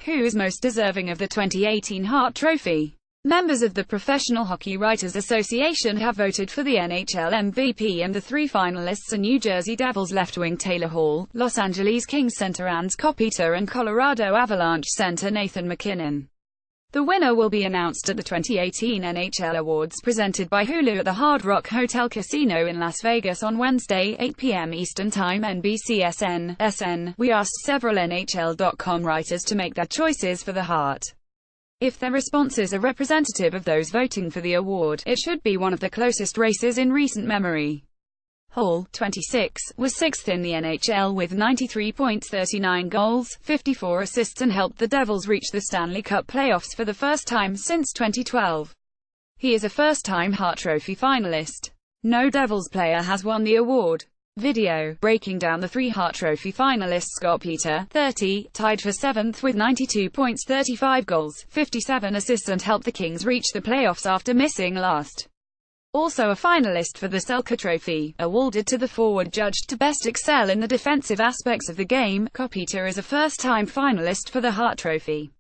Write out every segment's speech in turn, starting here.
Who is most deserving of the 2018 Hart Trophy? Members of the Professional Hockey Writers Association have voted for the NHL MVP, and the three finalists are New Jersey Devils left wing Taylor Hall, Los Angeles Kings center Ants Kopitar, and Colorado Avalanche center Nathan MacKinnon. The winner will be announced at the 2018 NHL Awards presented by Hulu at the Hard Rock Hotel Casino in Las Vegas on Wednesday, 8 p.m. Eastern Time. NBCSN. We asked several NHL.com writers to make their choices for the Hart. If their responses are representative of those voting for the award, it should be one of the closest races in recent memory. Hall, 26, was sixth in the NHL with 93 points, 39 goals, 54 assists, and helped the Devils reach the Stanley Cup playoffs for the first time since 2012. He is a first-time Hart Trophy finalist. No Devils player has won the award. Video, breaking down the three Hart Trophy finalists. Kopitar, 30, tied for seventh with 92 points, 35 goals, 57 assists, and helped the Kings reach the playoffs after missing last. Also a finalist for the Selke Trophy, awarded to the forward judged to best excel in the defensive aspects of the game. Kopitar is a first-time finalist for the Hart Trophy.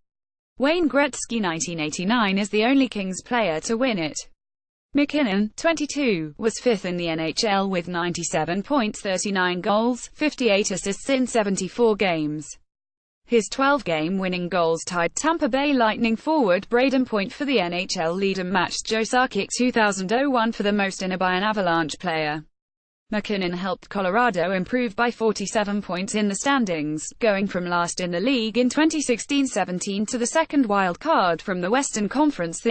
Wayne Gretzky, 1989, is the only Kings player to win it. MacKinnon, 22, was fifth in the NHL with 97 points, 39 goals, 58 assists in 74 games. His 12-game winning goals tied Tampa Bay Lightning forward Braden Point for the NHL lead and matched Joe Sakic's 2001 for the most by an Avalanche player. MacKinnon helped Colorado improve by 47 points in the standings, going from last in the league in 2016-17 to the second wild card from the Western Conference.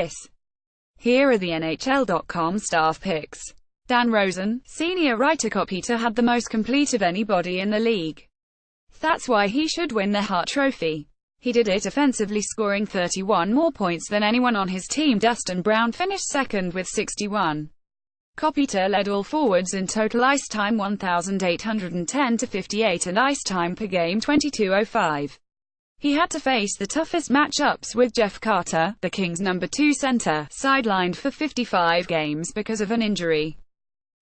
Here are the NHL.com staff picks. Dan Rosen, senior writer. Kopitar had the most complete of anybody in the league. That's why he should win the Hart Trophy. He did it offensively, scoring 31 more points than anyone on his team. Dustin Brown finished second with 61. Kopitar led all forwards in total ice time, 1,810 to 58, and ice time per game, 22:05. He had to face the toughest matchups with Jeff Carter, the Kings' number 2 center, sidelined for 55 games because of an injury.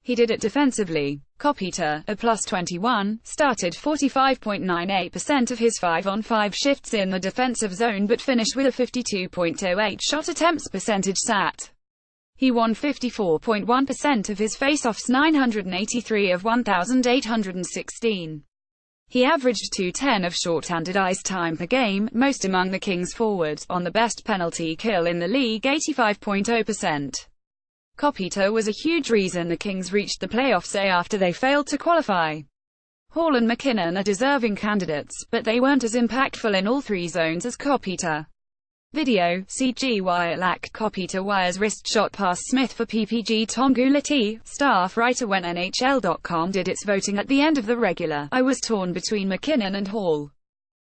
He did it defensively. Kopitar, a +21, started 45.98% of his 5-on-5 shifts in the defensive zone but finished with a 52.08 shot attempts percentage (SAT). He won 54.1% of his face-offs, 983 of 1,816. He averaged 210 of short-handed ice time per game, most among the Kings forwards, on the best penalty kill in the league, 85.0%. Kopitar was a huge reason the Kings reached the playoffs after they failed to qualify. Hall and MacKinnon are deserving candidates, but they weren't as impactful in all three zones as Kopitar. Video, CG Wyatt Lack. Kopitar wires wrist shot past Smith for PPG. Tom Gulati, staff writer. When NHL.com did its voting at the end of the regular, I was torn between MacKinnon and Hall.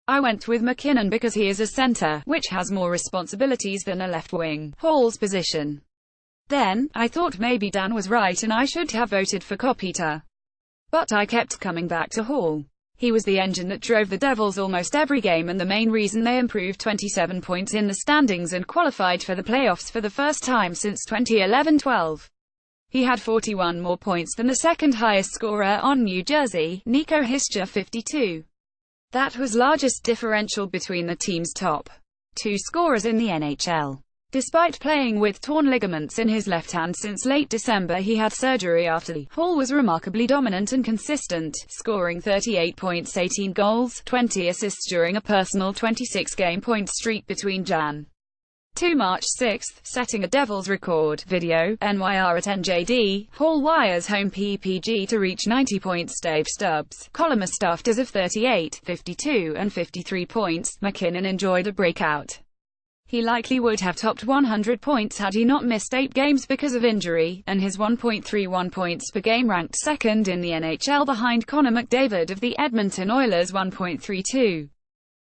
I went with MacKinnon because he is a center, which has more responsibilities than a left wing, Hall's position. Then, I thought maybe Dan was right and I should have voted for Kopitar. But I kept coming back to Hall. He was the engine that drove the Devils almost every game and the main reason they improved 27 points in the standings and qualified for the playoffs for the first time since 2011-12. He had 41 more points than the second highest scorer on New Jersey, Nico Hischier, 52. That was largest differential between the team's top two scorers in the NHL. Despite playing with torn ligaments in his left hand since late December, he had surgery after the Hall was remarkably dominant and consistent, scoring 38 points, 18 goals, 20 assists during a personal 26-game point streak between Jan. 2 March 6, setting a Devils record. Video, NYR at NJD. Hall wires home PPG to reach 90 points. Dave Stubbs, columnist, staffed as of 38, 52, and 53 points. MacKinnon enjoyed a breakout. He likely would have topped 100 points had he not missed 8 games because of injury, and his 1.31 points per game ranked second in the NHL behind Connor McDavid of the Edmonton Oilers' 1.32.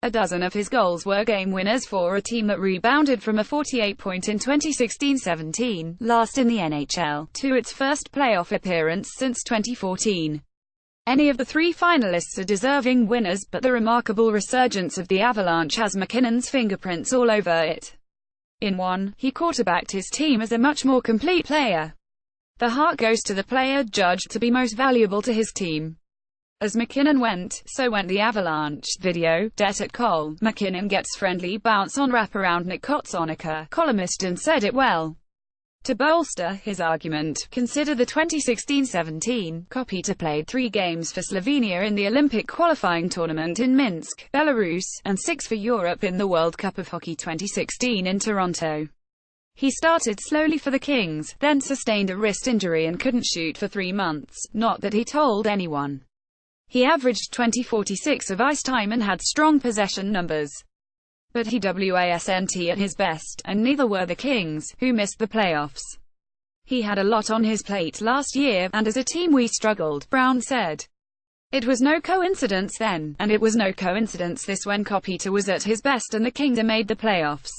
A dozen of his goals were game winners for a team that rebounded from a 48-point in 2016-17, last in the NHL, to its first playoff appearance since 2014. Any of the three finalists are deserving winners, but the remarkable resurgence of the Avalanche has MacKinnon's fingerprints all over it. In one, he quarterbacked his team as a much more complete player. The Hart goes to the player judged to be most valuable to his team. As McKinnon went, so went the Avalanche. Video, Det at Cole. McKinnon gets friendly bounce on wraparound Nick Kotsonica, columnist, and said it well. To bolster his argument, consider the 2016-17. Kopitar played 3 games for Slovenia in the Olympic qualifying tournament in Minsk, Belarus, and 6 for Europe in the World Cup of Hockey 2016 in Toronto. He started slowly for the Kings, then sustained a wrist injury and couldn't shoot for 3 months, not that he told anyone. He averaged 20-46 of ice time and had strong possession numbers. But he wasn't at his best, and neither were the Kings, who missed the playoffs. He had a lot on his plate last year, and as a team we struggled, Brown said. It was no coincidence then, and it was no coincidence this when Kopitar was at his best and the Kings made the playoffs.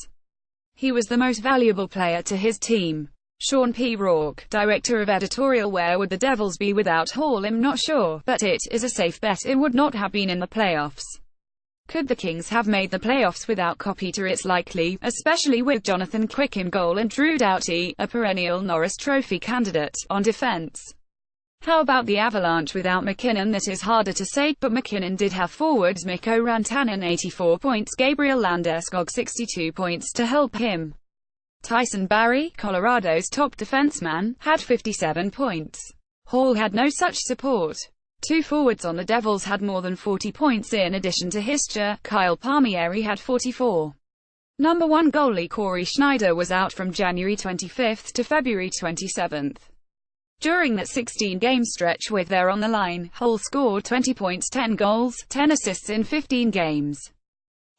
He was the most valuable player to his team. Sean P. Rourke, director of editorial. Where would the Devils be without Hall? I'm not sure, but it is a safe bet it would not have been in the playoffs. Could the Kings have made the playoffs without Kopitar? It's likely, especially with Jonathan Quick in goal and Drew Doughty, a perennial Norris Trophy candidate, on defense. How about the Avalanche without McKinnon? That is harder to say, but McKinnon did have forwards Mikko Rantanen 84 points, Gabriel Landeskog 62 points to help him. Tyson Barrie, Colorado's top defenseman, had 57 points. Hall had no such support. 2 forwards on the Devils had more than 40 points in addition to Hischier. Kyle Palmieri had 44. Number 1 goalie Corey Schneider was out from January 25 to February 27. During that 16-game stretch with their on the line, Hall scored 20 points, 10 goals, 10 assists in 15 games.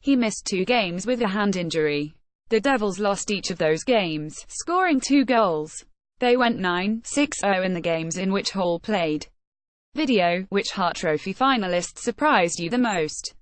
He missed 2 games with a hand injury. The Devils lost each of those games, scoring 2 goals. They went 9-6-0 in the games in which Hall played. Video, which Hart Trophy finalists surprised you the most?